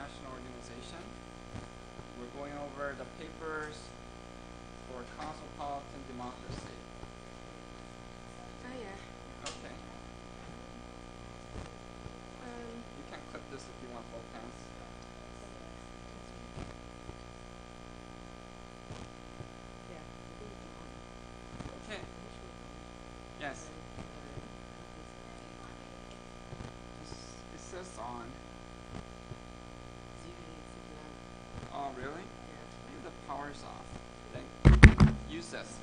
international organization. We're going over the papers for cosmopolitan democracy. Oh yeah. Okay. You can clip this if you want both hands. Okay. Yes. It says on. Oh, really? Maybe the power's off. Then use this.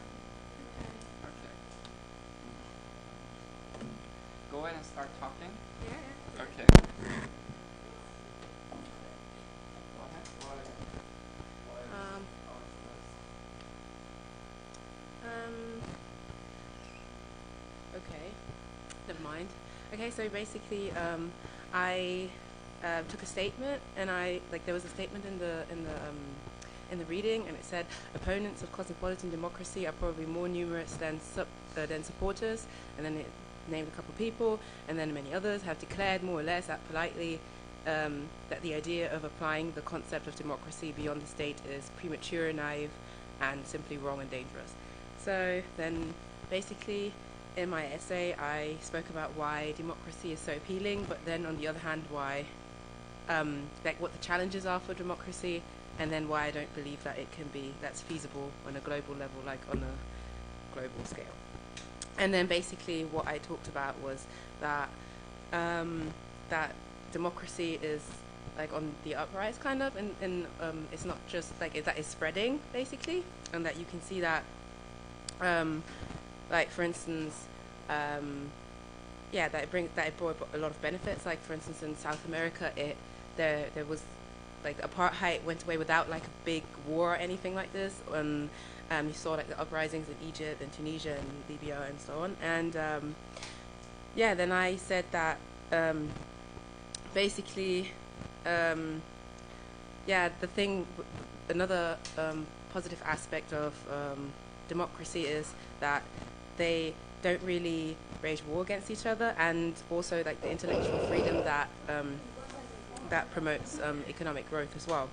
Okay. Go ahead and start talking. Yeah. Okay. Okay. Never mind. Okay, so basically, I took a statement, and there was a statement in the reading, and it said opponents of cosmopolitan democracy are probably more numerous than supporters, and then it named a couple of people, and then many others have declared more or less politely that the idea of applying the concept of democracy beyond the state is premature, naive, and simply wrong and dangerous. So then basically in my essay I spoke about why democracy is so appealing, but then on the other hand why what the challenges are for democracy, and then why I don't believe that that's feasible on a global level, like on a global scale. And then basically what I talked about was that that democracy is like on the uprise kind of, and it's not just like that is spreading basically, and that you can see that like for instance that it brought a lot of benefits. Like for instance in South America there was like apartheid went away without like a big war or anything like this, and you saw like the uprisings in Egypt and Tunisia and Libya and so on. And then I said that basically another positive aspect of democracy is that they don't really wage war against each other, and also like the intellectual freedom that that promotes economic growth as well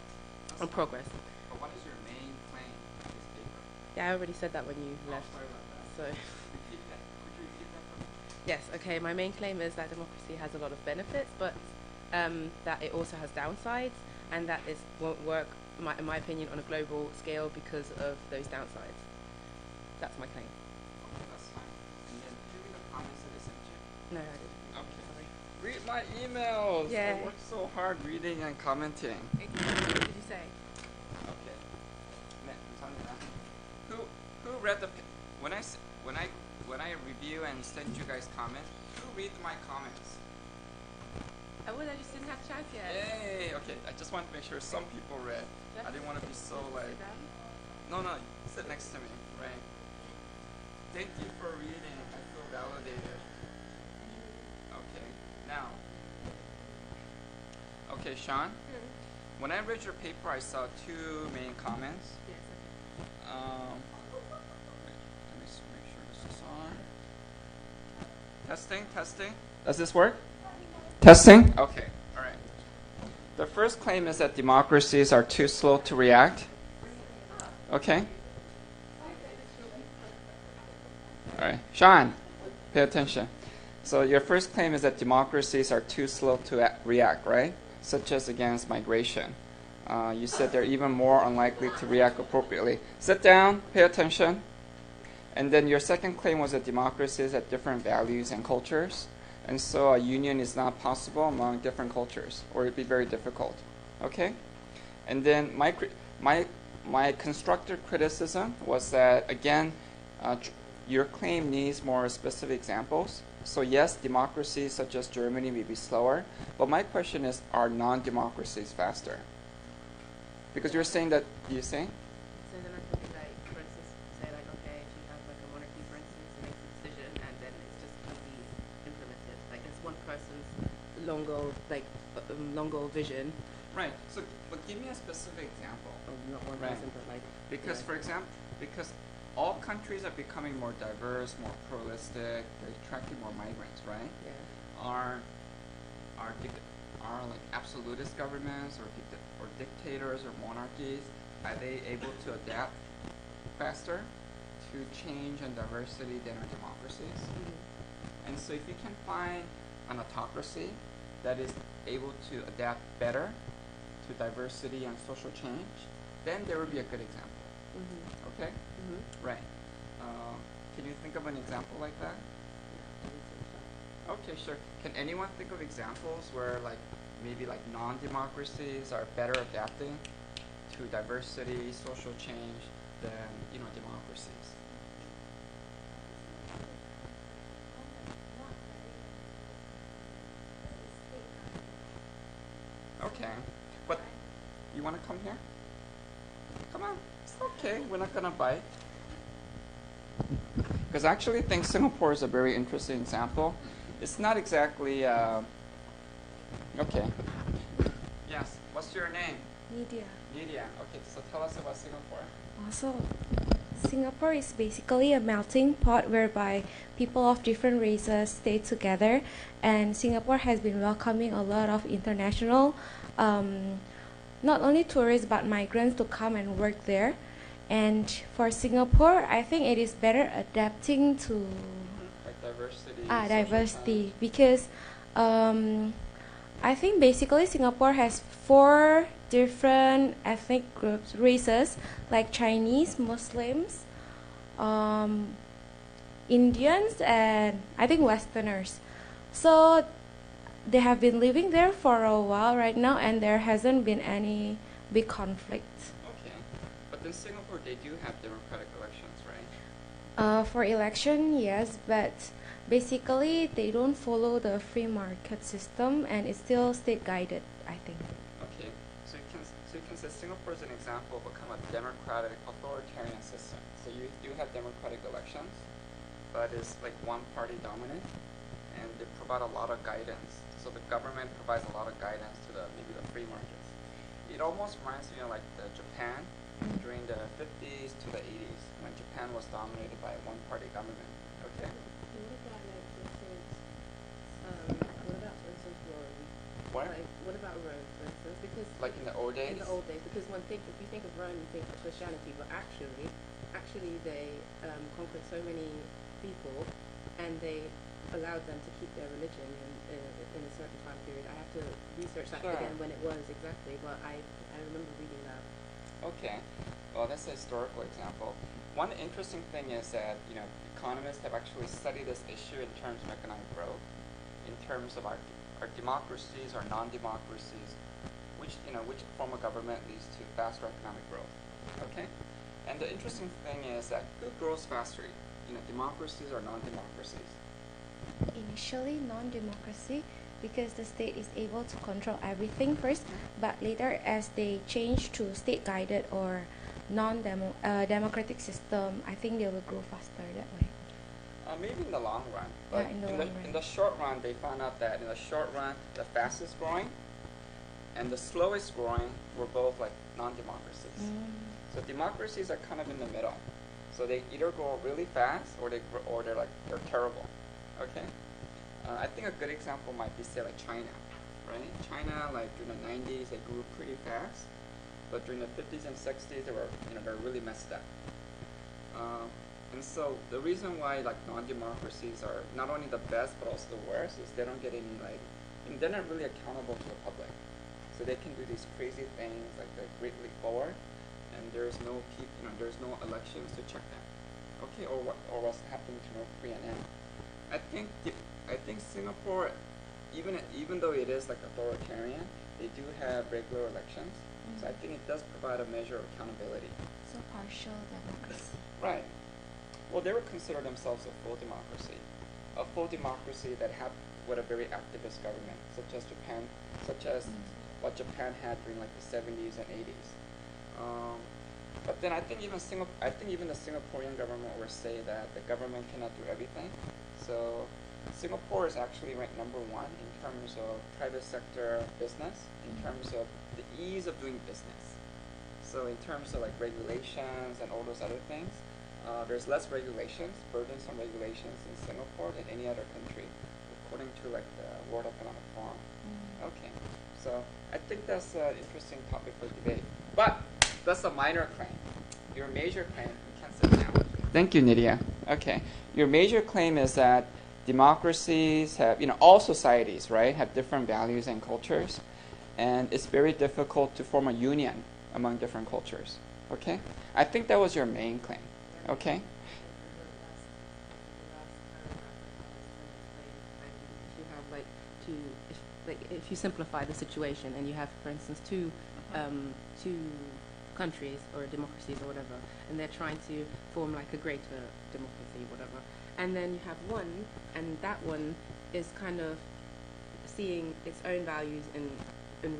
and progress. But what is your main claim in this paper? Yeah, I already said that when you left. Sorry about that. So Repeat that. Could you repeat that for me? yes, okay. My main claim is that democracy has a lot of benefits, but that it also has downsides, and that it won't work, in my opinion, on a global scale because of those downsides. That's my claim. Okay, that's fine. And then did you read the comments that I sent you? No, I didn't. Okay. Sorry. Read my emails. Yeah. I worked so hard reading and commenting. What did you say? Okay. I'm telling you now. Who read when I review and send you guys comments? Who read my comments? Oh, well, I just didn't have a chance yet. Yay! Okay, I just wanted to make sure some people read. I didn't want to be so like. No, sit next to me, right? Thank you for reading. I feel validated. Okay, now. Okay, Sean. When I read your paper, I saw two main comments. Yes. Wait, let me make sure this is on. Testing. Does this work? Testing? Okay, all right. The first claim is that democracies are too slow to react. Okay? All right. Sean, pay attention. So your first claim is that democracies are too slow to react, right? Such as against migration. You said they're even more unlikely to react appropriately. Sit down, pay attention. And then your second claim was that democracies have different values and cultures, and so a union is not possible among different cultures, or it'd be very difficult. Okay? And then my constructive criticism was that, again, your claim needs more specific examples. So yes, democracies such as Germany may be slower, but my question is, are non-democracies faster? Because you're saying that, you saying? So then I could like, for instance, say like, okay, if you have like a monarchy, for instance, it makes a decision, and then it's just easy implemented. Like it's one person's long goal vision. Right. So, but give me a specific example. Oh, not one Right. person, but like. Because, yeah. for example, because all countries are becoming more diverse, more pluralistic, they're attracting more migrants, right? Yeah. Are are like absolutist governments or dictators or monarchies, are they able to adapt faster to change and diversity than our democracies? And so if you can find an autocracy that is able to adapt better to diversity and social change, then there would be a good example. Okay? Right. Can you think of an example like that? Okay, sure. Can anyone think of examples where like maybe like non-democracies are better adapting to diversity, social change than democracies? Okay, but you want to come here? Come on, it's okay. We're not gonna bite. Because I actually think Singapore is a very interesting example. It's not exactly okay. Yes. What's your name? Media. Lydia. Okay, so tell us about Singapore. Also, Singapore is basically a melting pot whereby people of different races stay together, and Singapore has been welcoming a lot of international, not only tourists but migrants to come and work there. And for Singapore, I think it is better adapting to Like diversity. diversity because I think basically Singapore has 4 different ethnic groups, races, like Chinese, Muslims, Indians, and I think Westerners. So they have been living there for a while right now, and there hasn't been any big conflict. Okay, but in Singapore they do have democratic elections, right? For election, yes, but basically they don't follow the free market system, and it's still state guided, I think. Okay, so you can say Singapore is an example of a kind of democratic authoritarian system. So you do have democratic elections, but it's like one party dominant, and they provide a lot of guidance. So the government provides a lot of guidance to maybe the free markets. It almost reminds me of like Japan during the 50s to the 80s when Japan was dominated by a one-party government. Okay. What about, for instance, Rome? What? What about Rome, for instance? Because Like in the old days? in the old days, because if you think of Rome, you think of Christianity, but actually they conquered so many people, and they allowed them to keep their religion in a certain time period. I have to research that Sure. again when it was exactly, but I remember reading that. Okay, well that's a historical example. One interesting thing is that economists have actually studied this issue in terms of economic growth, in terms of our democracies or non-democracies, which form of government leads to faster economic growth. Okay, and the interesting thing is that who grows faster, democracies or non-democracies? Initially non-democracy because the state is able to control everything first, but later as they change to state-guided or non-democratic system, I think they will grow faster that way. Maybe in the long run, but in the long run. in the short run, they found out that in the short run, the fastest growing and the slowest growing were both like non-democracies. So democracies are kind of in the middle. So they either grow really fast or they're terrible. Okay. I think a good example might be say like China, right? China, like during the 90s, they grew pretty fast, but during the 50s and 60s, they're really messed up. And so the reason why like non-democracies are not only the best but also the worst is they don't get any they're not really accountable to the public. So they can do these crazy things like the Great Leap Forward, and there's no elections to check them. Okay, or what's happening to North Korea now? I think Singapore, even though it is like authoritarian, they do have regular elections. So I think it does provide a measure of accountability. So partial democracy. Right. Well, they would consider themselves a full democracy that had with a very activist government, such as what Japan had during like the 70s and 80s. But then I think even the Singaporean government would say that the government cannot do everything. So Singapore is actually ranked #1 in terms of private sector business, in terms of the ease of doing business. So in terms of like regulations and all those other things, there's less regulations, burdensome regulations in Singapore than any other country, according to like the World Economic Forum. Okay. So I think that's an interesting topic for debate. But that's a minor claim. Your major claim, you can sit down. Thank you, Nydia. Okay. Your major claim is that democracies have, all societies, right, have different values and cultures. And it's very difficult to form a union among different cultures. Okay? I think that was your main claim. Okay? If you simplify the situation and you have, for instance, two countries or democracies or whatever, and they're trying to form like a greater democracy, whatever, and then you have one, and that one is kind of seeing its own values in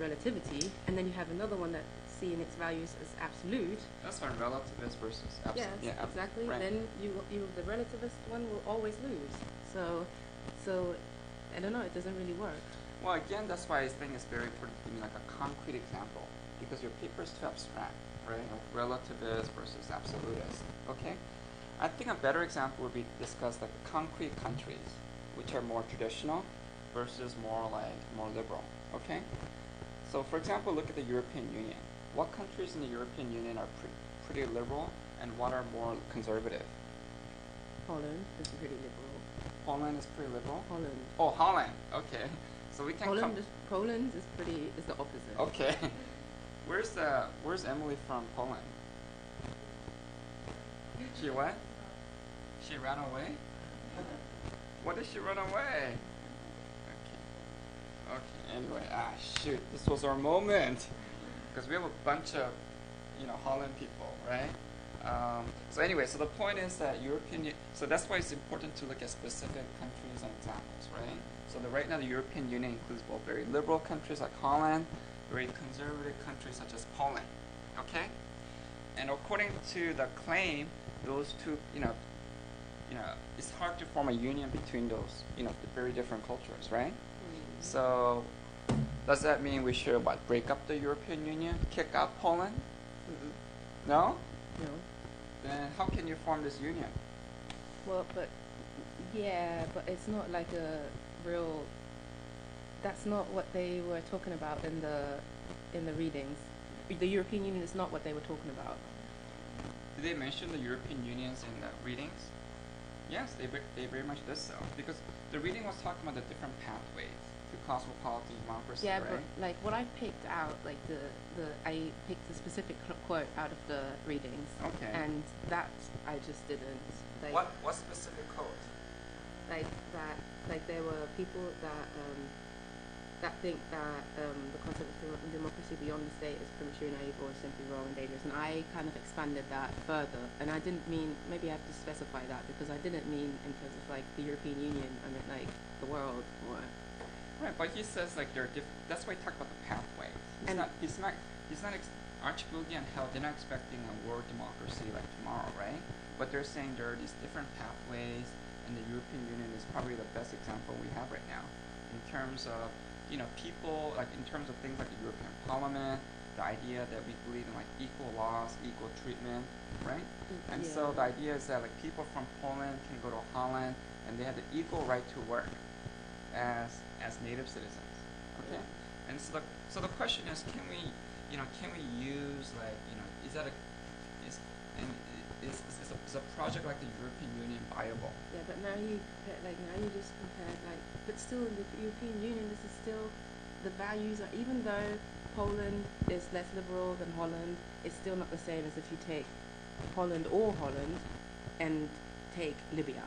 relativity, and then you have another one that's seeing its values as absolute. That's when relativist versus absolute. Yes, Yeah, exactly. right. Then the relativist one will always lose. So I don't know. It doesn't really work. Well, again, that's why I think it's very important to give me like a concrete example, because your paper is too abstract, right? Relativist versus absolutist. Okay? I think a better example would be to discuss like concrete countries, which are more traditional versus more liberal. Okay? So, for example, look at the European Union. What countries in the European Union are pretty liberal, and what are more conservative? Holland is pretty liberal. Poland is pretty liberal. Holland. Oh, Holland. Okay. So we can Poland is the opposite. Okay. Where's Emily from Poland? She what? She ran away? What did she run away? Okay, anyway, shoot, this was our moment. Because we have a bunch of, Holland people, right? So anyway, so the point is that so that's why it's important to look at specific countries and examples, right? So right now the European Union includes both very liberal countries like Holland, very conservative countries such as Poland, okay? And according to the claim, those two, it's hard to form a union between those, the very different cultures, right? Mm-hmm. So does that mean we should, break up the European Union, kick out Poland? Mm-hmm. No? No. Then how can you form this union? Well, but it's not like a real. That's not what they were talking about in the readings. The European Union is not what they were talking about. Did they mention the European unions in the readings? Yes, they very much did so, because the reading was talking about the different pathways to cosmopolitan democracy, yeah, right? but like what I picked out, like I picked a specific quote out of the readings. Okay. And that I just didn't. Like, what specific quote? Like there were people that think that the concept of democracy beyond the state is premature, naive, or simply wrong and dangerous. And I kind of expanded that further. And I didn't mean, maybe I have to specify that, because I didn't mean in terms of like the European Union. I meant like the world or. Right, but he says like there are different. That's why he talked about the pathway. He's not. Archibald and Hell, they're not expecting a world democracy like tomorrow, right? But they're saying there are these different pathways, and the European Union is probably the best example we have right now in terms of, people, like in terms of things like the European Parliament, the idea that we believe in like equal laws, equal treatment, right? And so the idea is that like people from Poland can go to Holland and they have the equal right to work as native citizens, okay? And so the question is, can we use like, is a project like the European Union viable? Yeah, but now you just compare but still in the European Union, this is still the values are, even though Poland is less liberal than Holland, it's still not the same as if you take Holland and take Libya.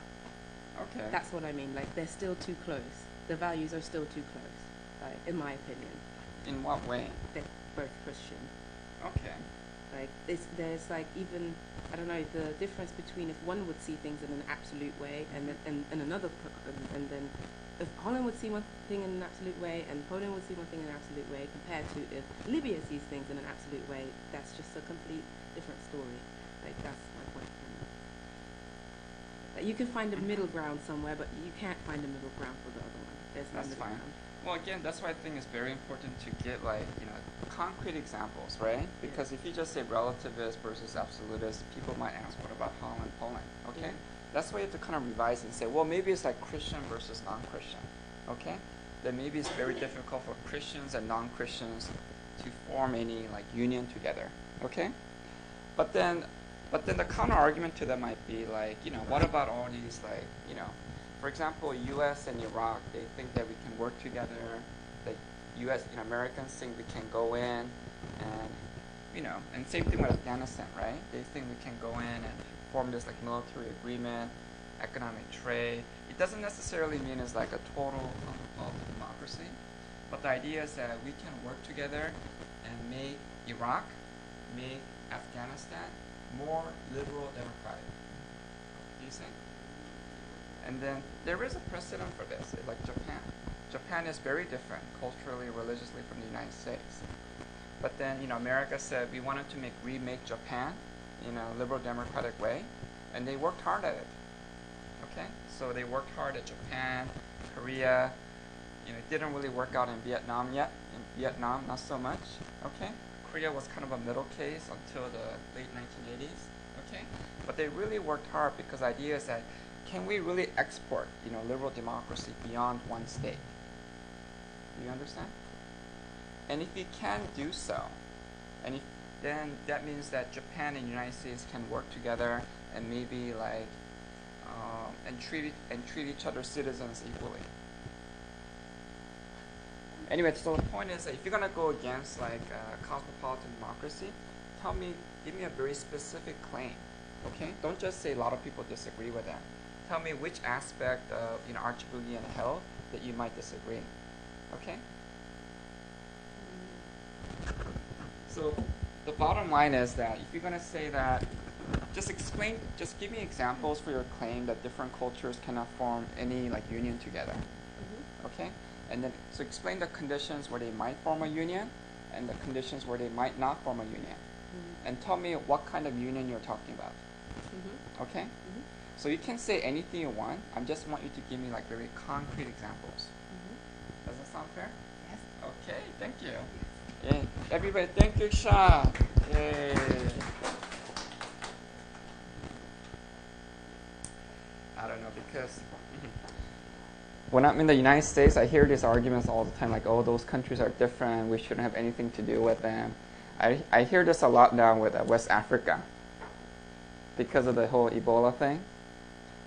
Okay. That's what I mean. Like they're still too close. The values are still too close, in my opinion. In what way? They're both Christian. Okay. Like there's like even, I don't know, the difference between if one would see things in an absolute way and another, and then if Holland would see one thing in an absolute way and Poland would see one thing in an absolute way, compared to if Libya sees things in an absolute way, that's just a complete different story. Like that's my point. Like, you can find a middle ground somewhere, but you can't find a middle ground for the other one. There's no middle ground. Well, again, that's why I think it's very important to get concrete examples, right? Because if you just say relativist versus absolutist, people might ask, what about Holland, Poland? Okay? That's why you have to kind of revise and say, well, maybe it's like Christian versus non-Christian. Okay? then maybe it's very difficult for Christians and non-Christians to form any like union together. Okay? But then the counter argument to that might be like, what about all these like, for example, U.S. and Iraq, they think that we can work together. The U.S. Americans think we can go in, and same thing with Afghanistan, right? They think we can go in and form this like military agreement, economic trade. It doesn't necessarily mean it's like a total of democracy, but the idea is that we can work together and make Iraq, make Afghanistan more liberal democratic. Do you think? And then there is a precedent for this, like Japan. Japan is very different culturally, religiously from the United States. But then, America said we wanted to remake Japan in a liberal democratic way, and they worked hard at it. Okay? So they worked hard at Japan, Korea. It didn't really work out in Vietnam yet. In Vietnam, not so much. Okay? Korea was kind of a middle case until the late 1980s. Okay? But they really worked hard because the idea is that can we really export, liberal democracy beyond one state? Do you understand? And if we can do so, then that means that Japan and the United States can work together and maybe like and treat each other's citizens equally. Anyway, so the point is that if you're gonna go against like cosmopolitan democracy, give me a very specific claim. Okay? Don't just say a lot of people disagree with that. Tell me which aspect of Archibaldian held that you might disagree. Okay? So the bottom line is that if you're going to say that, just give me examples for your claim that different cultures cannot form any like union together. Okay? And then so explain the conditions where they might form a union and the conditions where they might not form a union. And tell me what kind of union you're talking about. Okay? So you can say anything you want. I just want you to give me like very concrete examples. Does that sound fair? Yes. Okay, thank you. Yay. Everybody, thank you, Sha. Yay. I don't know, because when I'm in the United States, I hear these arguments all the time, like, oh, those countries are different, we shouldn't have anything to do with them. I hear this a lot now with West Africa because of the whole Ebola thing.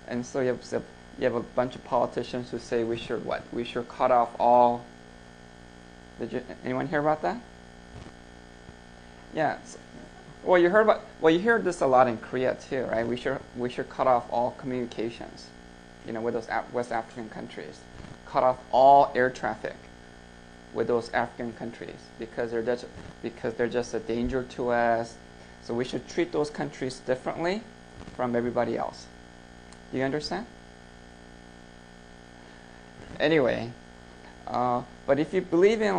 And so you have a bunch of politicians who say we should what? We should cut off all. Anyone hear about that? Yeah. Well, you hear this a lot in Korea too, right? We should cut off all communications, with those West African countries. Cut off all air traffic with those African countries because they're just a danger to us. So we should treat those countries differently from everybody else. Do you understand? Anyway, but if you believe in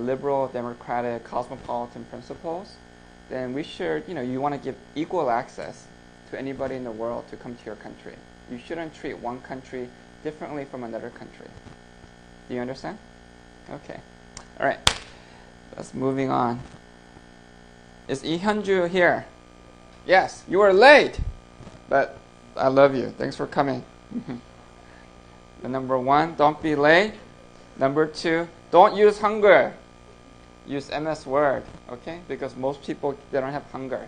liberal, democratic, cosmopolitan principles, then we should, you want to give equal access to anybody in the world to come to your country. You shouldn't treat one country differently from another country. Do you understand? Okay. All right. Let's moving on. Is Lee Hyunju here? Yes. You were late, but I love you. Thanks for coming. The number 1, don't be late. Number 2, don't use Hangul. Use MS Word, okay? Because most people, they don't have Hangul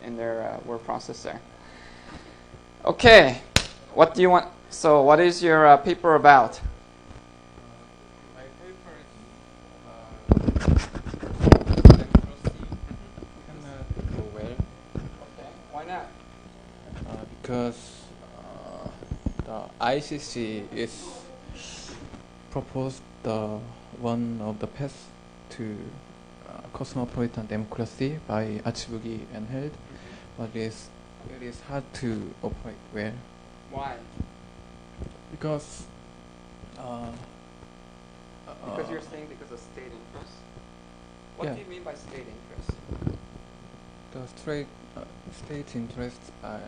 in their word processor. Okay. What do you want? So what is your paper about? My paper is democracy cannot go well. Okay. Why not? Because the ICC is proposed one of the paths to cosmopolitan democracy by Archibaldi and Held, but it is hard to operate well. Why? Because you're saying because of state interest? What do you mean by state interest? the state interests are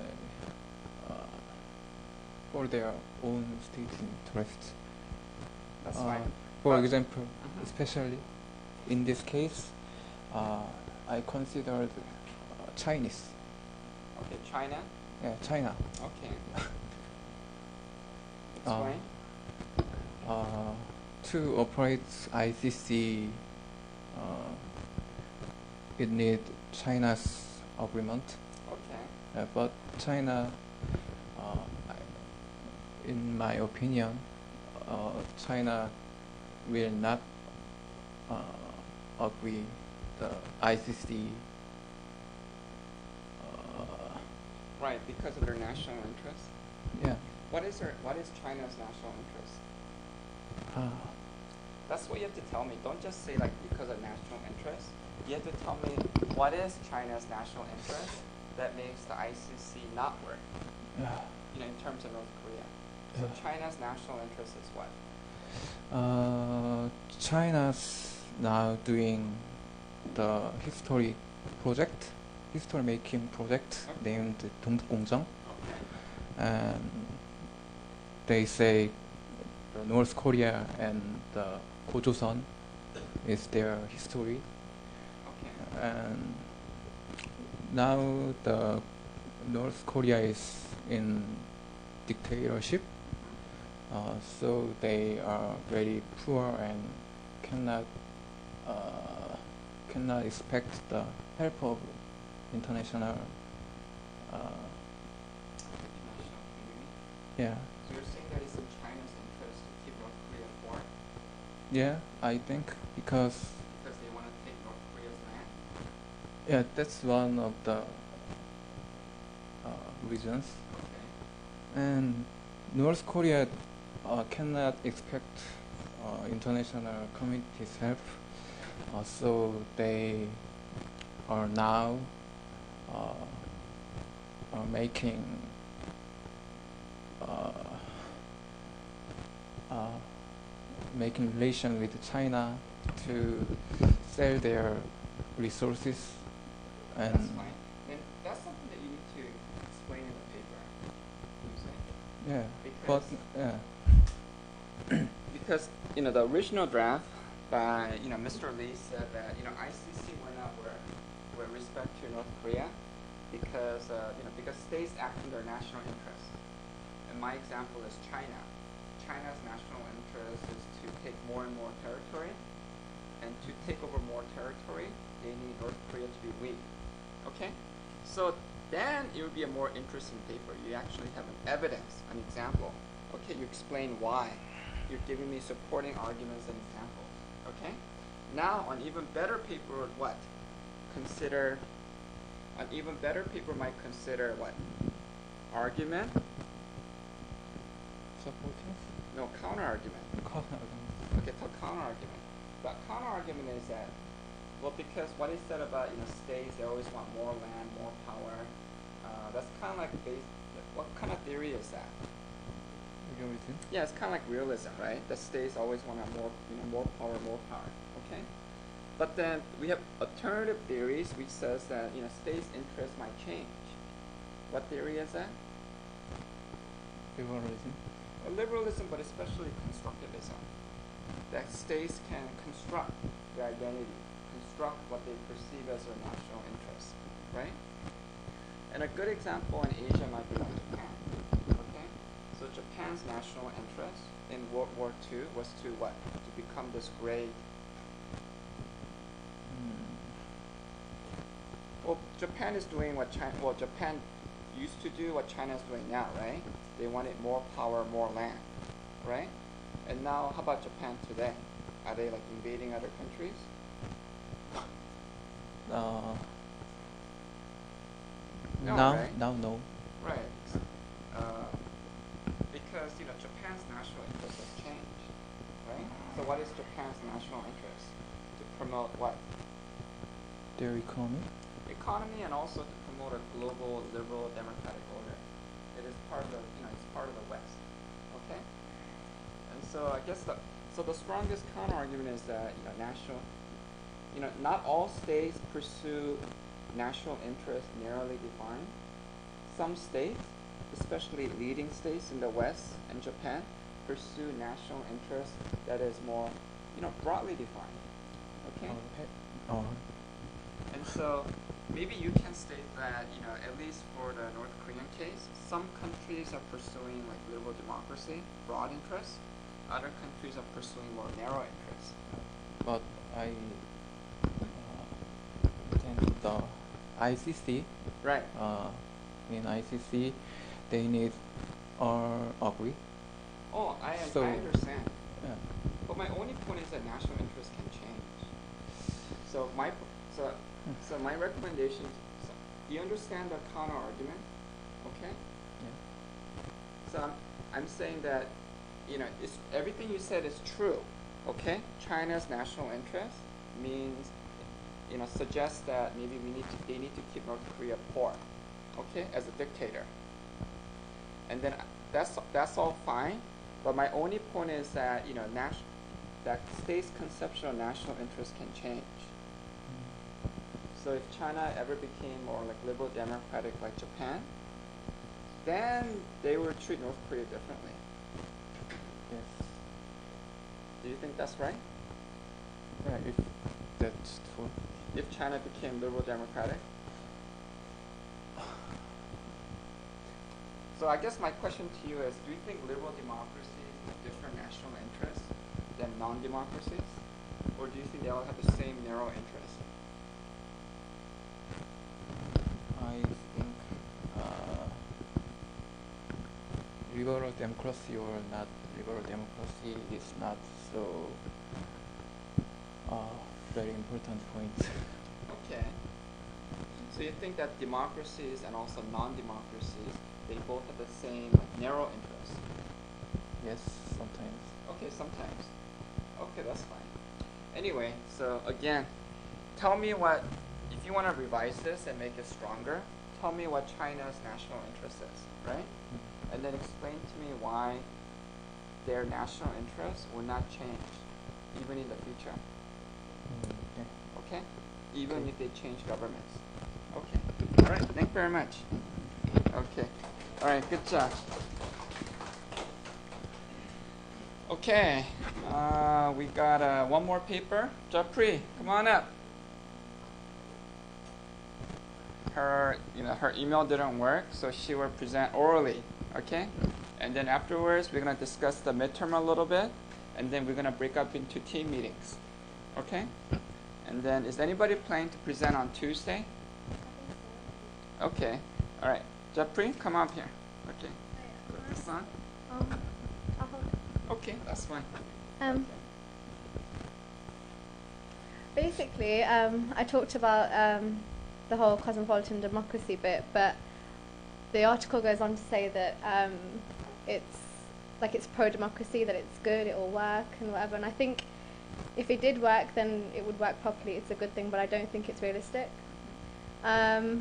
for their own state interests. That's fine. For example, especially in this case, I considered Chinese. Okay, China? Yeah, China. Okay. Explain. to operate ICC, it need China's agreement. Okay. But China, in my opinion, China will not agree the ICC. Right, because of their national interest. Yeah. What is China's national interest? That's what you have to tell me. Don't just say like because of national interest. You have to tell me what is China's national interest that makes the ICC not work. You know, in terms of North Korea. So China's national interest is what? China's now doing the history making project named 동북공정. And they say the North Korea and the 고조선 is their history. Okay. And now the North Korea is in dictatorship, so they are very poor and cannot expect the help of international. International community. Yeah, So you're saying that it's in China's interest to keep North Korea poor yeah, I think because they want to take North Korea's land? yeah, that's one of the reasons. Okay. And North Korea cannot expect international community's help, so they are now making relation with China to sell their resources, and That's fine. And that's something that you need to explain in the paper. You see? yeah, Because, but yeah. because you know the original draft by Mr. Lee said that ICC went out with respect to North Korea because because states act in their national interest. And my example is China. China's national interest is to take more and more territory, and to take over more territory, they need North Korea to be weak. Okay, so then it would be a more interesting paper. You actually have an evidence, an example. Okay, you explain why. You're giving me supporting arguments and examples. Okay, now an even better paper would what? Consider. An even better paper might consider what? Argument. Supporting? No, counter argument. Counter-argument. Okay, counter argument. But counter argument is that, well, because what he said about states, they always want more land, more power. That's kind of like what kind of theory is that? Realism? Yeah, it's kind of like realism, right? The states always want more, more power, more power. Okay. But then we have alternative theories, which says that states' interests might change. What theory is that? Liberalism? Liberalism, but especially constructivism. That states can construct their identity, construct what they perceive as their national interests, right? And a good example in Asia might be like Japan. Okay, so Japan's national interest in World War II was to what? To become this great. Well, Japan is doing what China. Well, Japan used to do what China is doing now, right? They wanted more power, more land, right? And now, how about Japan today? Are they like invading other countries? No, right? Now, no. Right. Because Japan's national interest has changed, right? So what is Japan's national interest? To promote what? Their economy? Economy, and also to promote a global, liberal, democratic order. It is part of the, it's part of the West. Okay. And so I guess the strongest counter argument is that national, not all states pursue national interests narrowly defined. Some states, especially leading states in the West and Japan, pursue national interests that is more, broadly defined. Okay. Oh. And so maybe you can state that, at least for the North Korean case, some countries are pursuing like liberal democracy, broad interests, other countries are pursuing more narrow interests. But I think the ICC, Right. in ICC, they need agree. Oh, I So- understand. Yeah. But my only point is that national interest can change. So my recommendation. So do you understand the counter argument? Okay. Yeah. So I'm saying that, it's, everything you said is true. Okay. China's national interest means, suggests that maybe they need to keep North Korea poor. Okay, as a dictator. And then that's all fine. But my only point is that that state's conception of national interest can change. So if China ever became more like liberal democratic like Japan, then they would treat North Korea differently. Yes. Do you think that's right? Yeah, if that's true. If China became liberal democratic? So I guess my question to you is, do you think liberal democracies have different national interests than non-democracies? Or do you think they all have the same narrow interests? I think liberal democracy or not liberal democracy is not so very important point. Okay. So you think that democracies and also non-democracies, they both have the same narrow interests? Yes, sometimes. Okay, sometimes. Okay, that's fine. Anyway, so again, tell me what, if you want to revise this and make it stronger, tell me what China's national interest is, right? And then explain to me why their national interests will not change, even in the future. Okay. Okay? Even Okay. if they change governments. Okay. All right. Thank you very much. Okay. All right. Good job. Okay. We got one more paper. Japri, come on up. Her email didn't work, so she will present orally. Okay. And then afterwards, we're gonna discuss the midterm a little bit, and then we're gonna break up into team meetings. Okay. And then, is anybody planning to present on Tuesday? Okay. All right. Japri, come up here. Okay. Come on. Okay, that's fine. Basically, I talked about the whole cosmopolitan democracy bit, but the article goes on to say that it's pro-democracy, that it's good, it will work and whatever. And I think if it did work, then it would work properly. It's a good thing, but I don't think it's realistic. I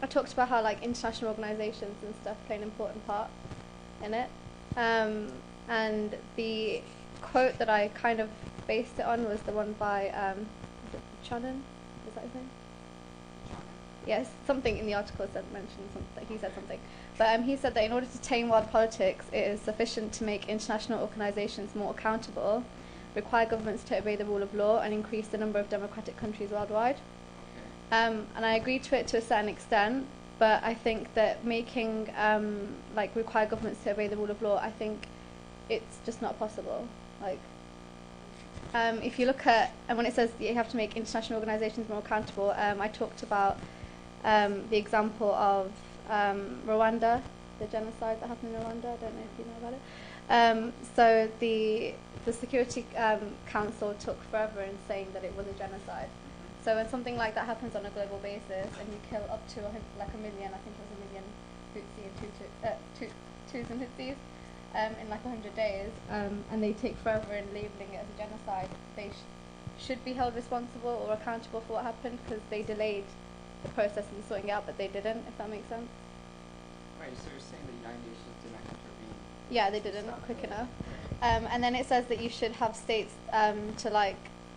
talked about how like international organisations and stuff play an important part in it. And the quote that I kind of based it on was the one by Chonan. Is that his name? Yes, something in the article mentioned something. He said something, but he said that in order to tame world politics, it is sufficient to make international organisations more accountable, require governments to obey the rule of law, and increase the number of democratic countries worldwide. And I agree to it to a certain extent, but I think that making require governments to obey the rule of law, I think it's just not possible. If you look at, and when it says that you have to make international organisations more accountable, I talked about the example of Rwanda, the genocide that happened in Rwanda. I don't know if you know about it. So the Security Council took forever in saying that it was a genocide. So when something like that happens on a global basis, and you kill up to a million, I think it was 1 million Tutsi and Tuts and Tutsis in 100 days, and they take forever in labelling it as a genocide, they should be held responsible or accountable for what happened, because they delayed the process in sorting it out, but they didn't, if that makes sense. Right, so you're saying the United Nations did not intervene? Yeah, they didn't quick enough. And then it says that you should have states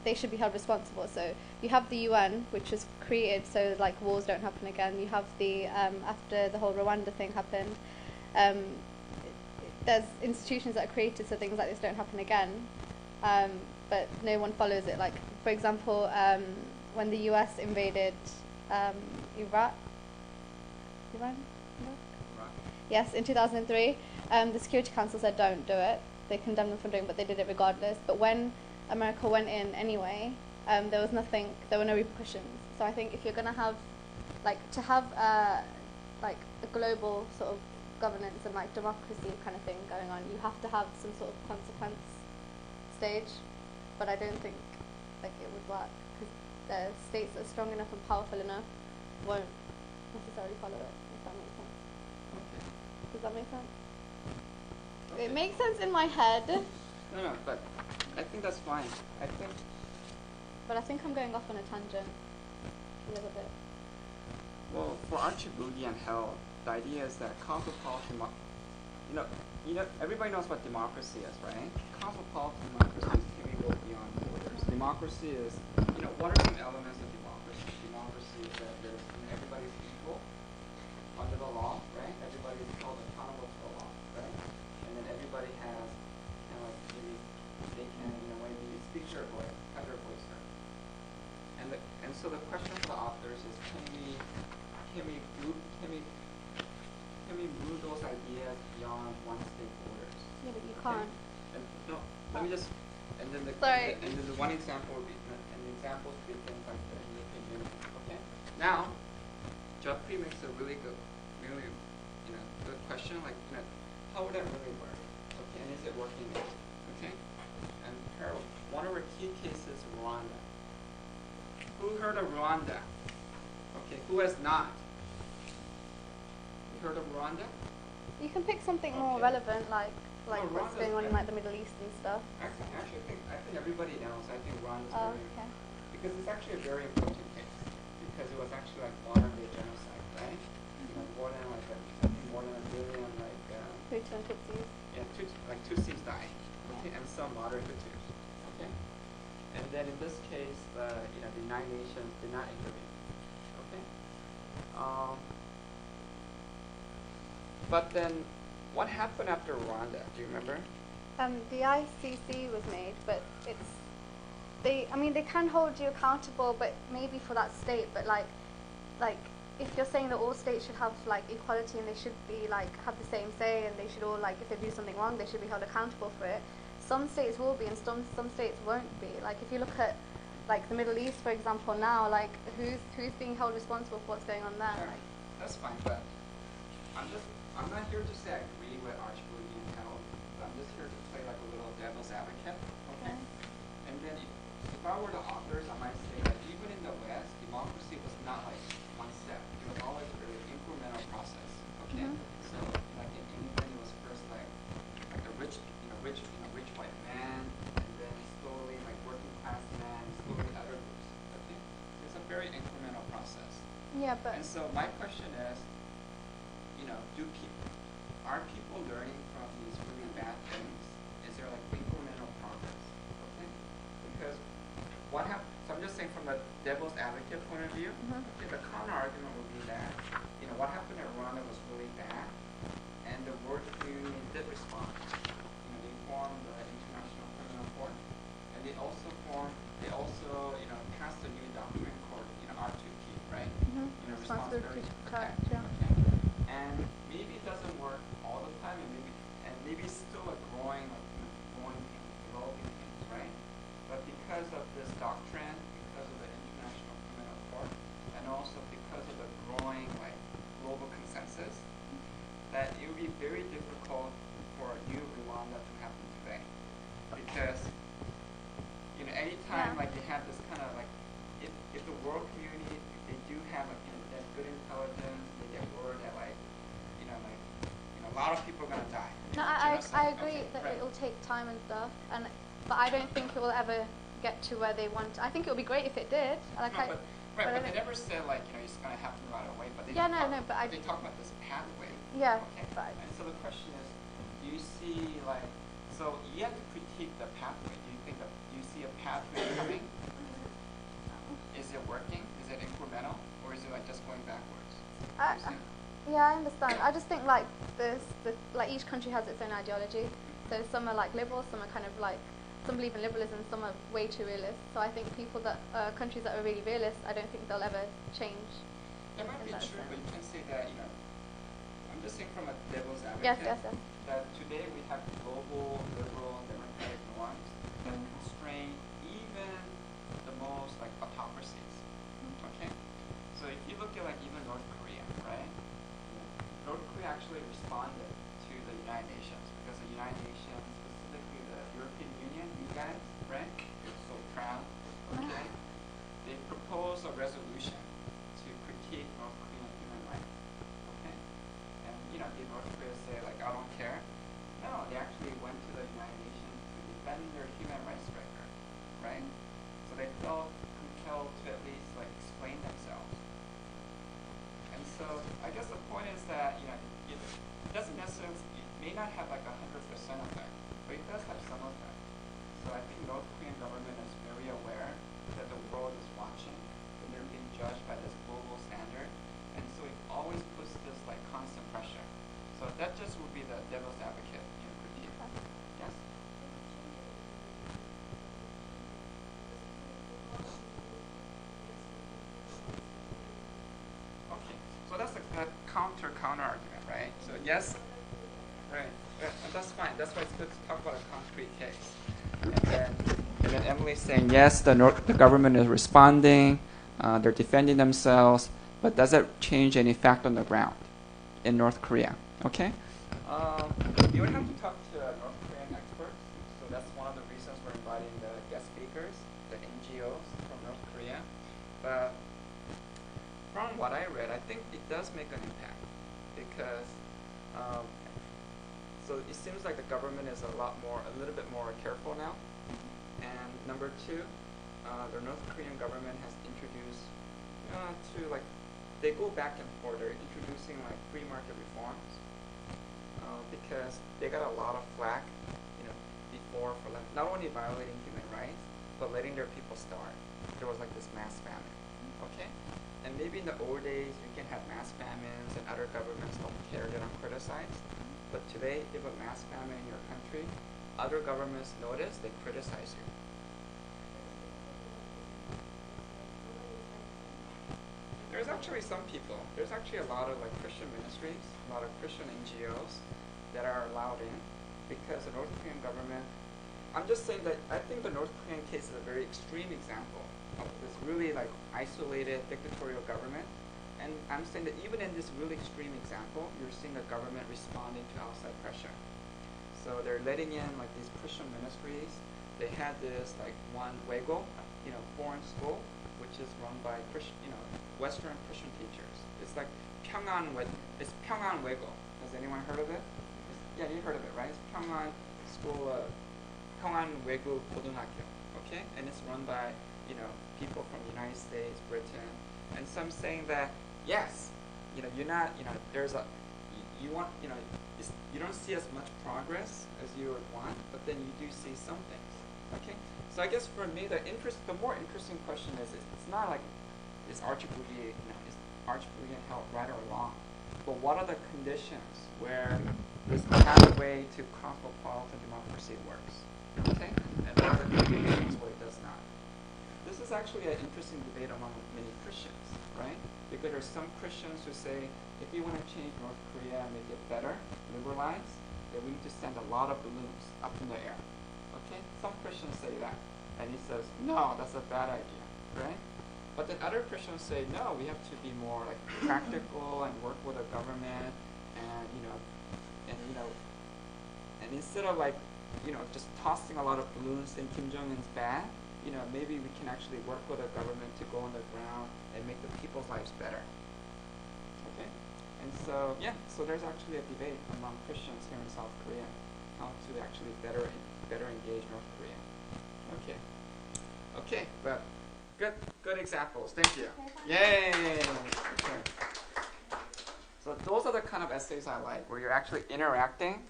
they should be held responsible. So you have the UN, which was created so wars don't happen again. You have the after the whole Rwanda thing happened, there's institutions that are created so things like this don't happen again, but no one follows it. For example, when the US invaded Iran, Yes, in 2003, the Security Council said don't do it. They condemned them for doing it, but they did it regardless. But when America went in anyway, there was nothing, there were no repercussions. So I think if you're going to have, to have like a global sort of governance and like democracy kind of thing going on, you have to have some sort of consequence stage. But I don't think like it would work, because the states that are strong enough and powerful enough won't necessarily follow it, if that makes sense. Okay. Does that make sense? Okay. It makes sense in my head, No, but I think that's fine. but I think I'm going off on a tangent a little bit. Well, for Archibugi and Hell, the idea is that cosmopolitan, everybody knows what democracy is, right? Cosmopolitan democracy can be built beyond borders. Democracy is, what are some elements of democracy? Democracy is that everybody's equal under the law, right? Everybody is held accountable to the law, right? And then everybody has kind of like maybe they can, maybe speak their voice, have their voice heard. And so the question for the authors is, can we move those ideas beyond one state borders? Yeah, but you can't. And no, let me just. And then the Sorry. and then the one example would be, and the examples would be things like the European Union. Okay. Now, Jeffrey makes a really good question. Like, how would that really work? Okay, and is it working now? Okay. And one of our key cases is Rwanda. Who heard of Rwanda? Okay, who has not? You heard of Rwanda? You can pick something more Okay. relevant, like what's Rwanda's going on in good. like the Middle East and stuff. Actually, I think everybody knows. I think Rwanda is Oh, very okay. because it's actually a very important case because it was actually like modern day genocide, right? More than more than a billion Hutu and Tutsis. Tutsis died, okay, and some moderate Hutus, okay. And then in this case, the United Nations did not intervene, okay. But then, what happened after Rwanda? Do you remember? The ICC was made, but they can hold you accountable, but maybe for that state. But like if you're saying that all states should have like equality and they should be like have the same say and they should all like if they do something wrong they should be held accountable for it. Some states will be and some states won't be. Like if you look at like the Middle East, for example, now like who's being held responsible for what's going on there? Sure. That's fine, but I'm not here to say I agree with Archibugi and Hell. I'm just here to play like a little devil's advocate. Okay. And then if I were the authors, I might say that even in the West, democracy was not like one step. It was always a very incremental process. Okay. So like in England, it was first like a rich white man, and then slowly like working class man, slowly other groups. Okay. It's a very incremental process. Yeah, but And so my question is, are people learning from these really bad things? Is there like incremental progress? Okay? Because what happens, so I'm just saying from the devil's advocate point of view, okay, the counter argument would be that, what happened at Rwanda was really bad, and the world community did respond. They formed the International Criminal Court, and they also passed a new doctrine called, R2P, right? responsibility to protect. Yeah. Okay. And maybe it doesn't work all the time, and maybe it's still a developing thing, right? But because of this doctrine, because of the International Criminal Court, and also because of the growing global consensus, that it would be very difficult for a new Rwanda to happen today, because anytime you have this kind of if the world community if they do have that good intelligence, they get word that a lot of people are gonna die. No, I agree that it will take time and stuff, but I don't think it will ever get to where they want. I think it would be great if it did. But they never said it's gonna happen right away. But they they talk about this pathway. Yeah. Okay. Right. And so the question is, do you see so you have to critique the pathway. Do you see a pathway coming? Is it working? Is it incremental, or is it just going backwards? Yeah, I understand. I just think each country has its own ideology. So some are liberal, some are kind of some believe in liberalism, some are way too realist. So I think countries that are really realist, I don't think they'll ever change. That might be true, but you can say that, I'm just saying from a devil's Yes, advocate. yes, yes. That today we have global liberal democratic norms that constrain even the most like autocracies. Okay, so if you look at like even North Korea, right? North Korea actually responded to the United Nations because the United Nations, specifically the European Union, you guys, right? You're so proud. Okay, they proposed a resolution to critique North Korean human rights. Okay, and did North Korea say like I don't care? No, they actually went to the United Nations to defend their human rights record, right? So they felt compelled to at least like explain themselves. And so I guess the point is that it doesn't necessarily, it may not have like 100% effect, but it does have some effect. So I think North Korean government is very aware that the world is watching and they're being judged by this global standard, and so it always puts this like constant pressure. So that just would be the devil's advocate critique. Yes? Okay, so that's a counter argument, right? So yes, right, and that's fine. That's why it's good to talk about a concrete case. And then Emily's saying yes, the government is responding, they're defending themselves, but does it change any fact on the ground in North Korea? Okay. You would have to talk to North Korean experts. So that's one of the reasons we're inviting the guest speakers, the NGOs from North Korea. But from what I read, I think it does make an impact because so it seems like the government is a little bit more careful now. And number two, the North Korean government has introduced they go back and forth. They're introducing like free market reforms. Because they got a lot of flack, before for not only violating human rights, but letting their people starve. There was like this mass famine, okay? And maybe in the old days, you can have mass famines and other governments don't care, they don't criticize. But today, if a mass famine in your country, other governments notice, they criticize you. There's actually some people, there's actually a lot of like Christian ministries, a lot of Christian NGOs that are allowed in because the North Korean government, I'm just saying that I think the North Korean case is a very extreme example of this really like isolated dictatorial government. And I'm saying that even in this really extreme example, you're seeing the government responding to outside pressure. So they're letting in like these Christian ministries. They had this like one Wego, foreign school, which is run by Western Christian teachers. It's like it's Pyongan Wego. Has anyone heard of it? Yeah, you heard of it, right? It's Pyongan School, Pyongan Wegu Go등akyo, okay? And it's run by, people from the United States, Britain, and some saying that, yes, you're not, you want, you don't see as much progress as you would want, but then you do see some things, okay? So I guess for me, the more interesting question is, it's not like, is Archibald held right or wrong? But what are the conditions where this pathway to cosmopolitan democracy works? Okay? And what are the conditions where it does not? This is actually an interesting debate among many Christians, right? Because there's some Christians who say, if you want to change North Korea and make it better, liberalize, then we need to send a lot of balloons up in the air. Okay? Some Christians say that. And he says, no, that's a bad idea, right? But then other Christians say, no, we have to be more like practical and work with the government, and and instead of like, just tossing a lot of balloons saying Kim Jong-un's bad, maybe we can actually work with the government to go on the ground and make the people's lives better. Okay, and so so there's actually a debate among Christians here in South Korea how to actually better engage North Korea. Okay, but. Good examples. Thank you. Yay! Okay. So those are the kind of essays I like, where you're actually interacting,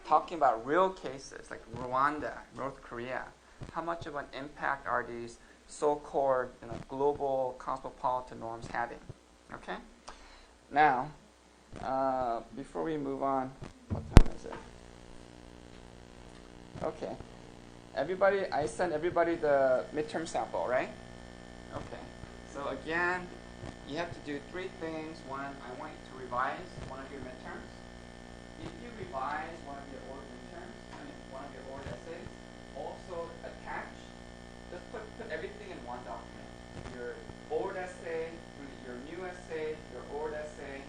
talking about real cases like Rwanda, North Korea. How much of an impact are these so-called global cosmopolitan norms having? Okay. Now, before we move on, what time is it? Okay. I sent everybody the midterm sample, right? Okay, so again, you have to do 3 things. One, I want you to revise one of your midterms. if you revise one of your old midterms, one of your old essays, also attach, just put everything in one document. Your old essay, your new essay, your old essay,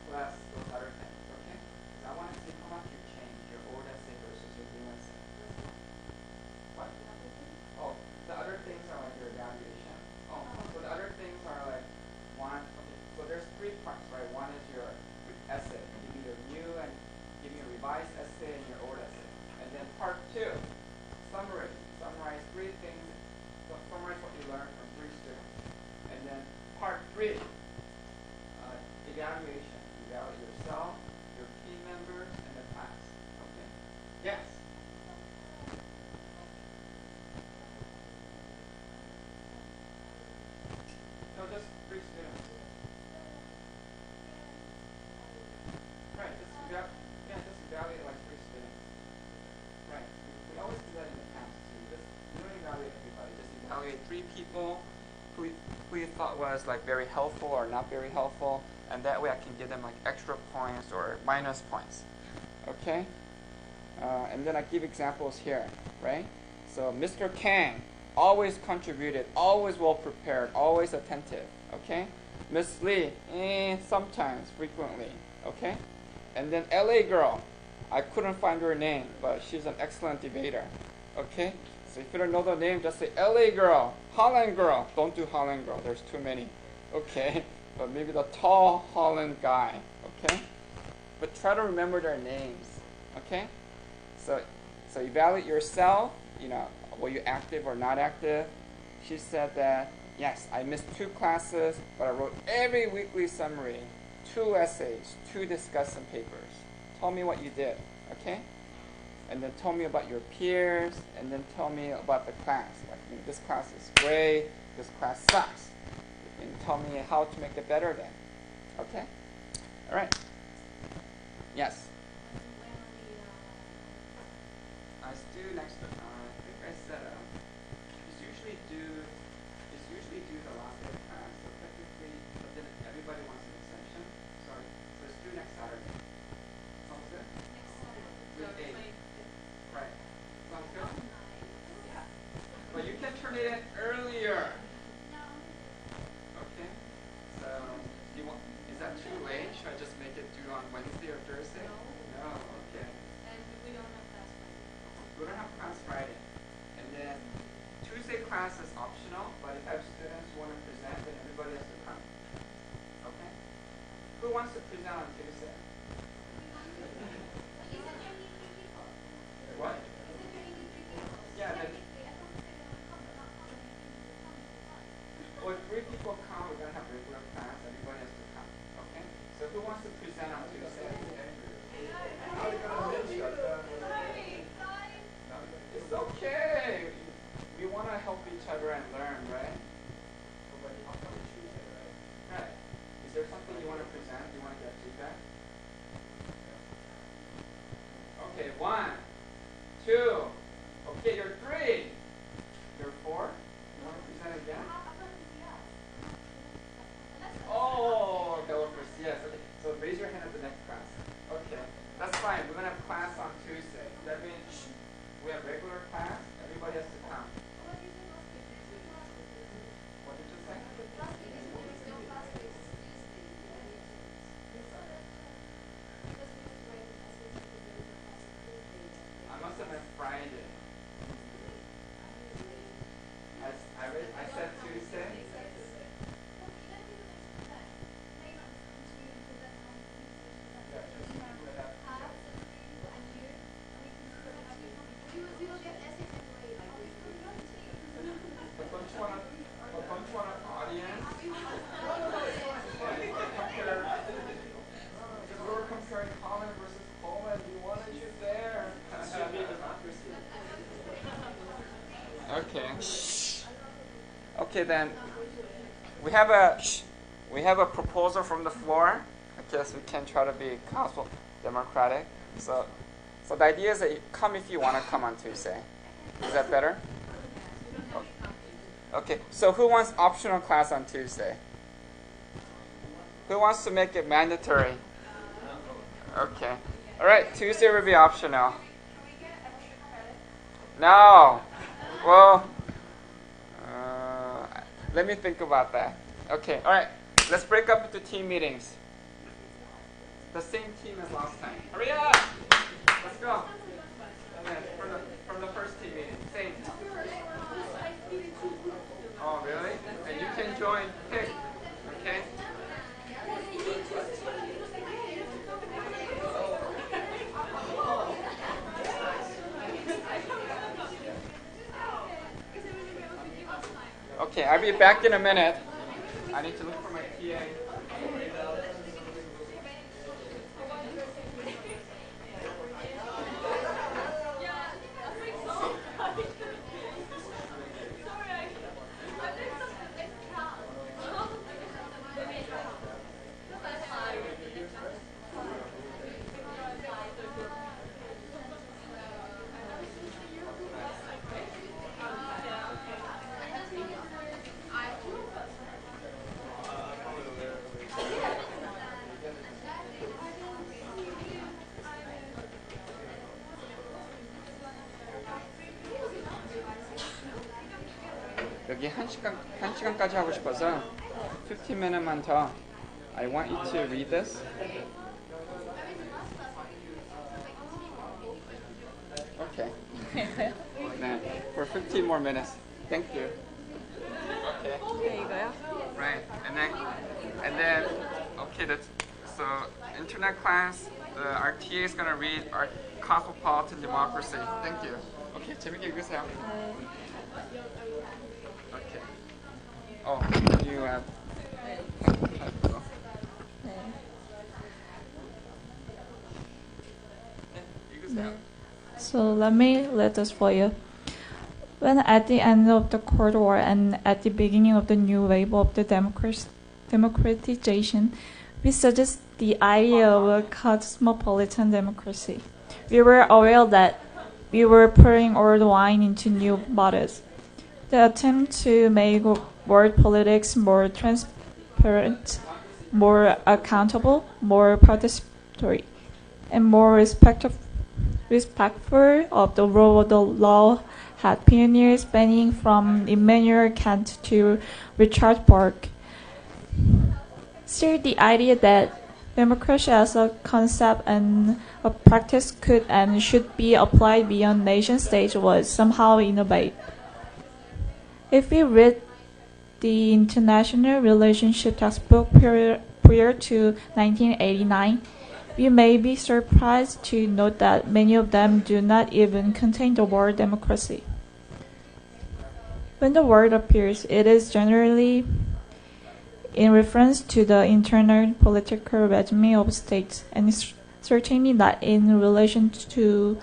plus those other things, okay? So I want to see how much you change your old essay versus your new essay. What? Oh, the other things are like your evaluation. Oh, so the other things are like one, okay, so there's 3 parts, right? One is your essay, give me your new and give me a revised essay and your old essay. And then part 2, summary. Summarize 3 things, summarize what you learned from 3 students. And then part 3, evaluation. Evaluate yourself, your team members, and the class. Okay? Yes? No, just 3 students. Right, just evaluate like 3 students. Right. We always do that in the past too. You don't evaluate everybody. Just evaluate 3 people who you thought was like very helpful or not very helpful, and that way I can give them like extra points or minus points. Okay? And then I give examples here, right? So Mr. Kang always contributed, always well prepared, always attentive. Okay? Miss Lee, sometimes, frequently. Okay? And then LA girl, I couldn't find her name, but she's an excellent debater. Okay? So if you don't know the name, just say LA girl, Holland girl. Don't do Holland girl, there's too many. Okay? But maybe the tall Holland guy. Okay? But try to remember their names. Okay? So evaluate yourself, were you active or not active? She said that, yes, I missed 2 classes, but I wrote every weekly summary, 2 essays, 2 discussion papers. Tell me what you did, okay? And then tell me about your peers, and then tell me about the class. Like, this class is great, this class sucks. And tell me how to make it better then. Okay? All right. Yes? It's due next week. I think I said it's usually due the last day of class. So technically, but then everybody wants an extension. So it's due next Saturday. Sounds good? Week 8. Right. Sounds good? Yeah. But you can turn it in earlier. Okay. So is that too late? Should I just make it due on Wednesday or Thursday? No. Okay. We don't have class Friday. And then Tuesday class is optional, but if I have students who want to present, then everybody has to come. Okay? Who wants to present on Tuesday? What? Yeah, then, well, if 3 people come, we're going to have regular class. Everybody has to come. Okay? So who wants to present on Tuesday? It's okay. We want to help each other and learn, right? Right. Is there something you want to present? You want to get feedback? Okay, 1, 2. Okay, you're 3. You're 4. You want to present again? Oh, okay, well, for CS. Okay, so raise your hand at the next class. Okay, that's fine. We're going to have class on Tuesday. That means we have regular class. Everybody has to come. What did you say? I must have meant Friday. I said Tuesday. Okay. Okay, then we have a proposal from the floor. I guess we can try to be council democratic. So the idea is that you come if you want to come on Tuesday. Is that better? Okay. So who wants optional class on Tuesday? Who wants to make it mandatory? Okay. All right, Tuesday will be optional. No. Well, let me think about that. Okay, all right. Let's break up into team meetings. The same team as last time. Hurry up! Let's go. And then from the first team meeting, same. Oh, really? And you can join. Pick. Okay. Okay, I'll be back in a minute. I need to look for my PA. 여기 1시간까지 하고 싶어서 15minut만 더. I want you to read this. Okay. 네, for 15 more minutes. Thank you. Okay. There you go. Right, and then, okay. So internet class. Our TA is gonna read our cosmopolitan democracy. Thank you. Okay, 재밌게 읽으세요. Okay. Oh, you have. So let me read this for you. When at the end of the Cold War and at the beginning of the new wave of the democratization, we suggest the idea of a cosmopolitan democracy. We were aware that we were pouring old wine into new bottles. The attempt to make world politics more transparent, more accountable, more participatory, and more respectful of the rule of the law had pioneers spanning from Immanuel Kant to Richard Burke. Still, the idea that democracy as a concept and a practice could and should be applied beyond nation states was somehow innovative. If we read the international relationship textbook prior to 1989, we may be surprised to note that many of them do not even contain the word democracy. When the word appears, it is generally in reference to the internal political regime of states, and certainly not in relation to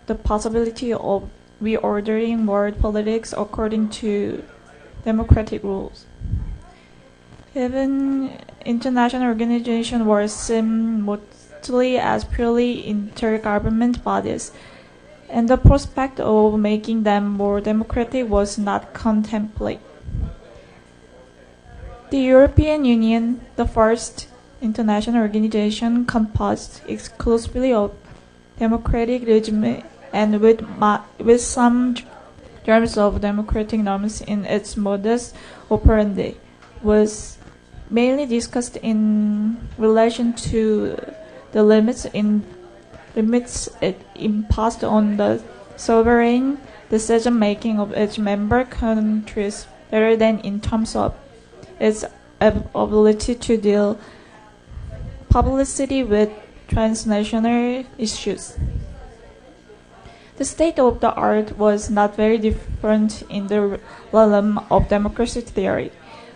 the possibility of reordering world politics according to democratic rules. Even international organizations were seen mostly as purely intergovernment bodies, and the prospect of making them more democratic was not contemplated. The European Union, the first international organization composed exclusively of democratic regimes and with some germs of democratic norms in its modus operandi, was mainly discussed in relation to the limits it imposed on the sovereign decision-making of its member countries rather than in terms of its ability to deal publicity with transnational issues. The state of the art was not very different in the realm of democracy theory.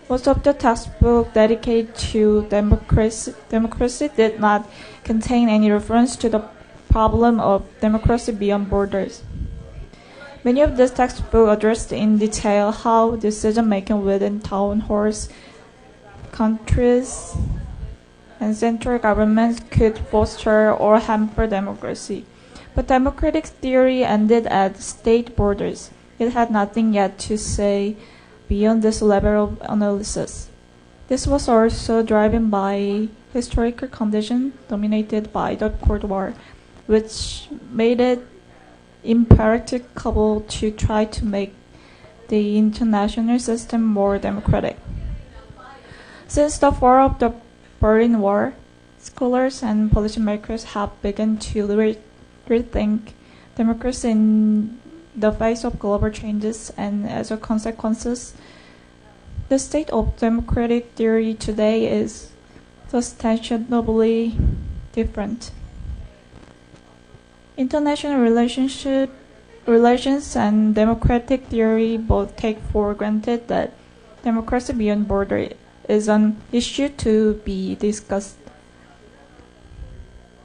Most of the textbooks dedicated to democracy did not contain any reference to the problem of democracy beyond borders. Many of these textbooks addressed in detail how decision-making within town halls, countries, and central governments could foster or hamper democracy. But democratic theory ended at state borders. It had nothing yet to say beyond this level of analysis. This was also driven by historical conditions dominated by the Cold War, which made it impracticable to try to make the international system more democratic. Since the fall of the Berlin Wall, scholars and policymakers have begun to rethink democracy in the face of global changes, and as a consequence, the state of democratic theory today is substantially different. International relations and democratic theory both take for granted that democracy beyond border is an issue to be discussed.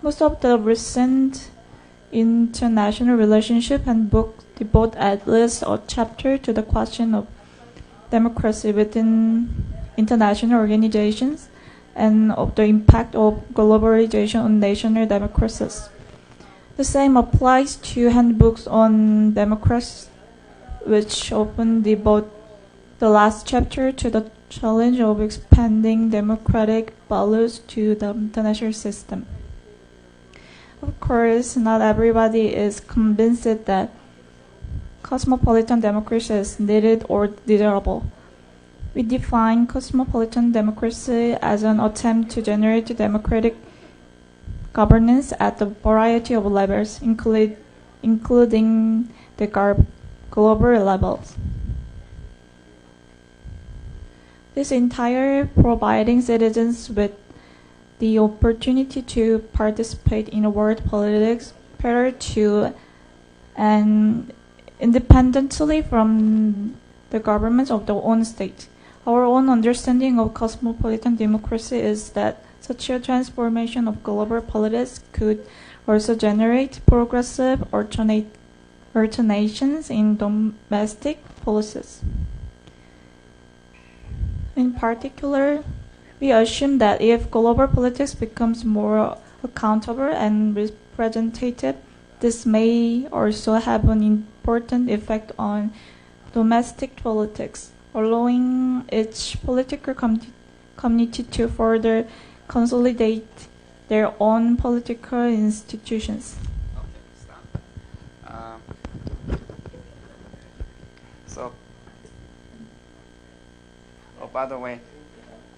Most of the recent international relationship handbooks devote at least a chapter to the question of democracy within international organizations and of the impact of globalization on national democracies. The same applies to handbooks on democracy, which often devote the last chapter to the challenge of expanding democratic values to the international system. Of course, not everybody is convinced that cosmopolitan democracy is needed or desirable. We define cosmopolitan democracy as an attempt to generate democratic governance at a variety of levels, including the global levels. This entire providing citizens with the opportunity to participate in world politics prior to and independently from the governments of their own state. Our own understanding of cosmopolitan democracy is that such a transformation of global politics could also generate progressive alternations in domestic policies. In particular, we assume that if global politics becomes more accountable and representative, this may also have an important effect on domestic politics, allowing each political community to further consolidate their own political institutions. By the way,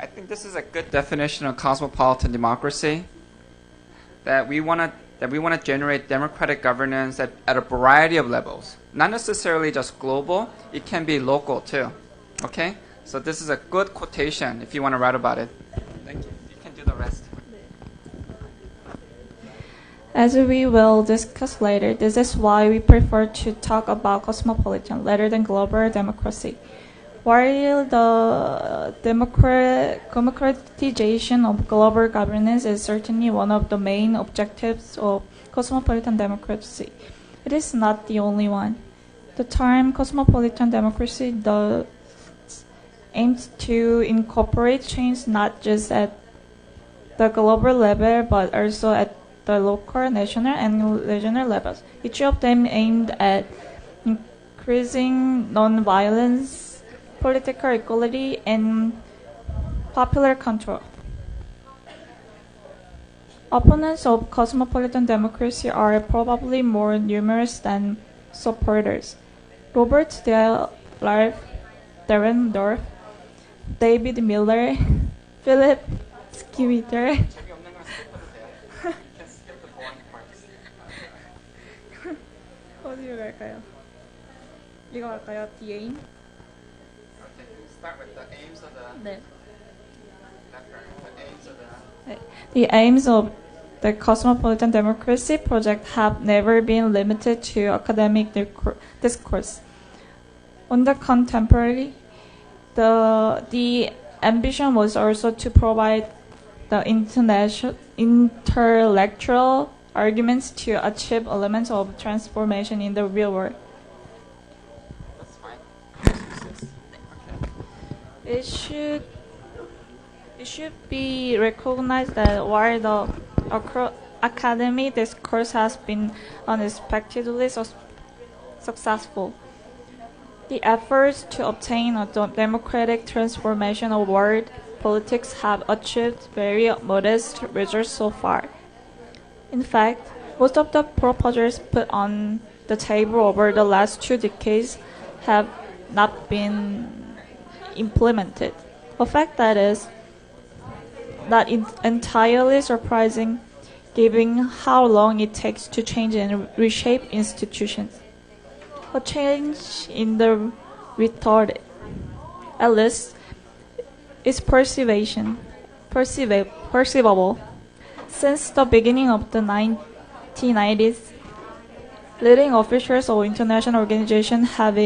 I think this is a good definition of cosmopolitan democracy. That we want to generate democratic governance at a variety of levels, not necessarily just global. It can be local too. Okay, so this is a good quotation if you want to write about it. Thank you. You can do the rest. As we will discuss later, this is why we prefer to talk about cosmopolitan rather than global democracy. While the democratization of global governance is certainly one of the main objectives of cosmopolitan democracy, it is not the only one. The term cosmopolitan democracy thus aims to incorporate change not just at the global level but also at the local, national, and regional levels, each of them aimed at increasing non-violence, political equality, and popular control. Opponents of cosmopolitan democracy are probably more numerous than supporters. Robert Dahrendorf, David Miller, Philip Schwitter, 어디로 갈까요? 이거 할까요? The aim? Start with the aims of the. 네. The aims of the. The aims of the cosmopolitan democracy project have never been limited to academic discourse. On the contrary, the ambition was also to provide the intellectual arguments to achieve elements of transformation in the real world. That's fine. It should be recognized that while the academic discourse has been unexpectedly successful, the efforts to obtain a democratic transformation of world politics have achieved very modest results so far. In fact, most of the proposals put on the table over the last 2 decades have not been implemented. A fact that is not entirely surprising given how long it takes to change and reshape institutions. A change in the rhetoric, at least, is perceivable. Since the beginning of the 1990s, leading officials of international organizations have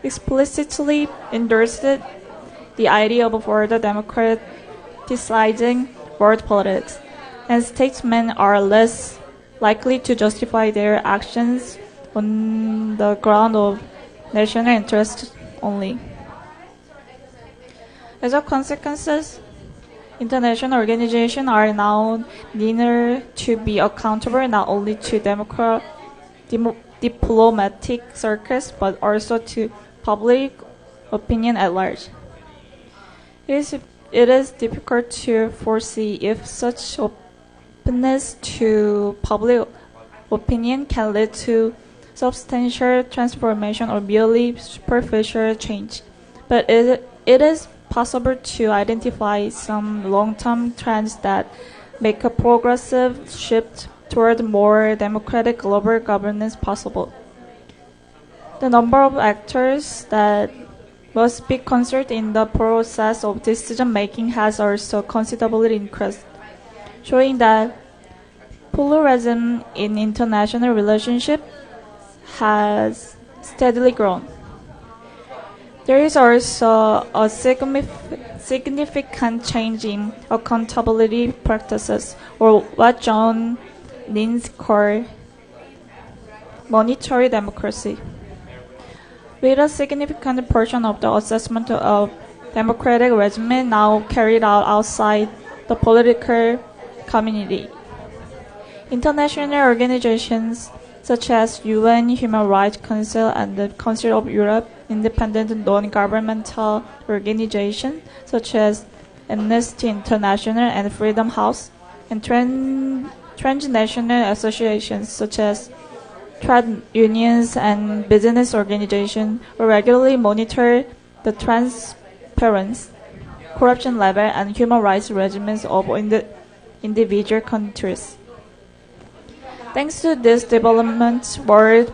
explicitly endorsed the idea of further democratizing world politics, and statesmen are less likely to justify their actions on the ground of national interest only. As a consequence, international organizations are now needed to be accountable not only to diplomatic circles but also to public opinion at large. It is difficult to foresee if such openness to public opinion can lead to substantial transformation or merely superficial change, but it is possible to identify some long-term trends that make a progressive shift toward more democratic global governance possible. The number of actors that must be considered in the process of decision-making has also considerably increased, showing that pluralism in international relationships has steadily grown. There is also a significant change in accountability practices, or what John Linz called monetary democracy. With a significant portion of the assessment of democratic regime now carried out outside the political community. International organizations such as UN Human Rights Council and the Council of Europe, independent non-governmental organizations such as Amnesty International and Freedom House, and transnational associations such as trade unions and business organizations regularly monitor the transparency, corruption level, and human rights regimes of individual countries. Thanks to this development, world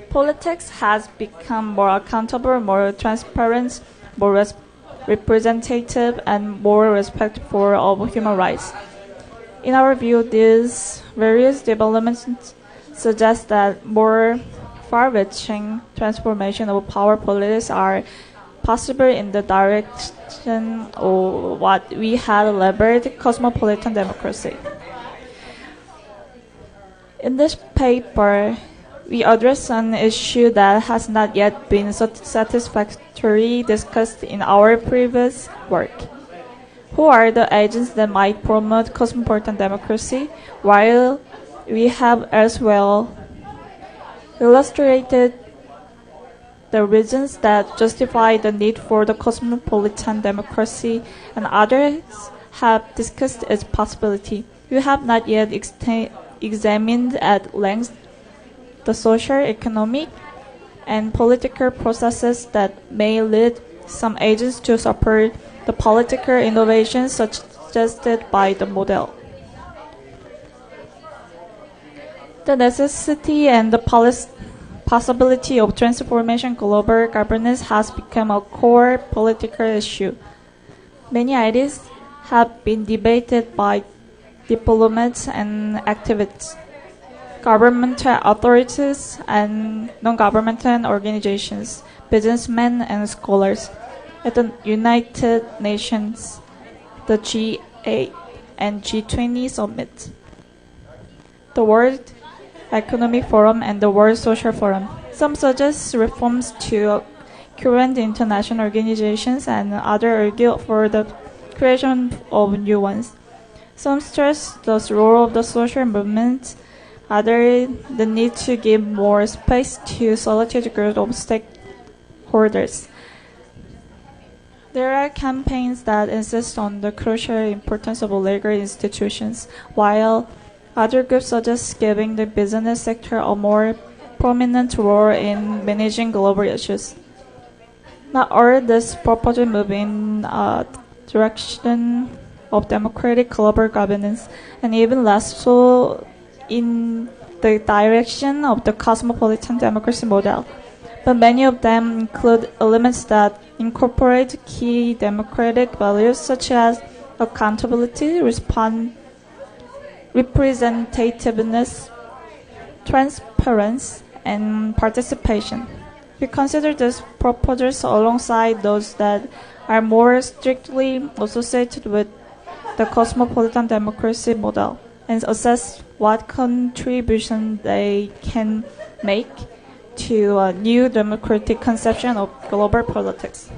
politics has become more accountable, more transparent, more representative, and more respectful of human rights. In our view, these various developments suggest that more far-reaching transformation of power politics are possible in the direction of what we had labeled cosmopolitan democracy. In this paper, we address an issue that has not yet been satisfactorily discussed in our previous work. Who are the agents that might promote cosmopolitan democracy, while we have elsewhere illustrated the reasons that justify the need for the cosmopolitan democracy, and others have discussed its possibility. We have not yet examined at length the social, economic, and political processes that may lead some agents to support the political innovations suggested by the model. The necessity and the possibility of transformation global governance has become a core political issue. Many ideas have been debated by diplomats and activists, governmental authorities and non-governmental organizations, businessmen and scholars at the United Nations, the G8 and G20 summits, the World Economic Forum and the World Social Forum. Some suggest reforms to current international organizations, and others argue for the creation of new ones. Some stress the role of the social movement, others the need to give more space to selected groups of stakeholders, There are campaigns that insist on the crucial importance of legal institutions, while other groups suggest giving the business sector a more prominent role in managing global issues. Not all these proposals move in a direction of democratic global governance, and even less so in the direction of the cosmopolitan democracy model. But many of them include elements that incorporate key democratic values such as accountability, representativeness, transparency, and participation. We consider these proposals alongside those that are more strictly associated with the cosmopolitan democracy model and assess what contribution they can make to a new democratic conception of global politics.